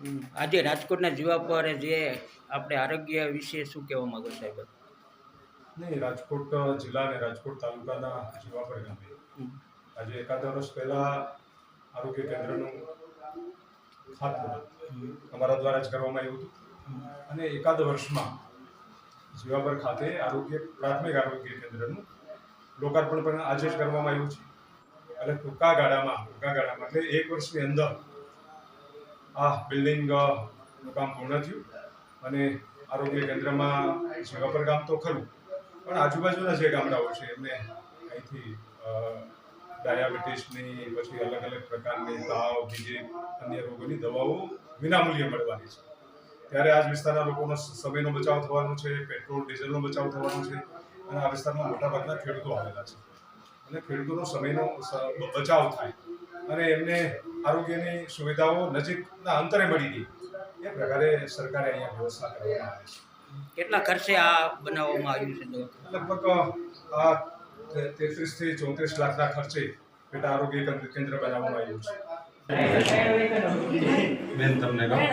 આજે રાજકોટના જીવા પર જે આપણે આરોગ્ય વિશે શું કહેવા માંગો સાહેબ? નહીં, રાજકોટ જિલ્લા અને રાજકોટ તાલુકાના જીવાપર ગામે આજે એકાદ વર્ષ પહેલા આરોગ્ય કેન્દ્રનું ખાતમુહૂર્ત અમારા દ્વારા જ કરવામાં આવ્યું હતું અને એકાદ વર્ષમાં જીવાપર ખાતે પ્રાથમિક આરોગ્ય કેન્દ્રનું લોકાર્પણ પણ આજે જ કરવામાં આવ્યું છે. એટલે ટૂંકા ગાળામાં એટલે એક વર્ષની અંદર આ બિલ્ડિંગનું કામ પૂર્ણ થયું અને આરોગ્ય કેન્દ્રમાં જીવાપર ગામ તો ખરું પણ આજુબાજુના જે ગામડાઓ છે એમને અહીંથી ડાયાબિટીસની પછી અલગ અલગ પ્રકારની તાવ બીજી અન્ય રોગોની દવાઓ વિનામૂલ્યે મળવાની છે. ત્યારે આ વિસ્તારના લોકોનો સમયનો બચાવ થવાનો છે, પેટ્રોલ ડીઝલનો બચાવ થવાનો છે અને આ વિસ્તારમાં મોટાભાગના ખેડૂતો આવેલા છે અને ખેડૂતોનો સમયનો બચાવ થાય અને એમને આરોગ્યની સુવિધાઓ નજીકના અંતરે મળી ગઈ એ પ્રકારે સરકારે અહીંયા વ્યવસ્થા કરવામાં આવી છે. કેટલા ખર્ચે આ બનાવવામાં આવ્યું છે? લગભગ આ 33 થી 34 લાખના ખર્ચે પેટા આરોગ્ય કેન્દ્ર બનાવવામાં આવ્યું છે. બેન તમને કહું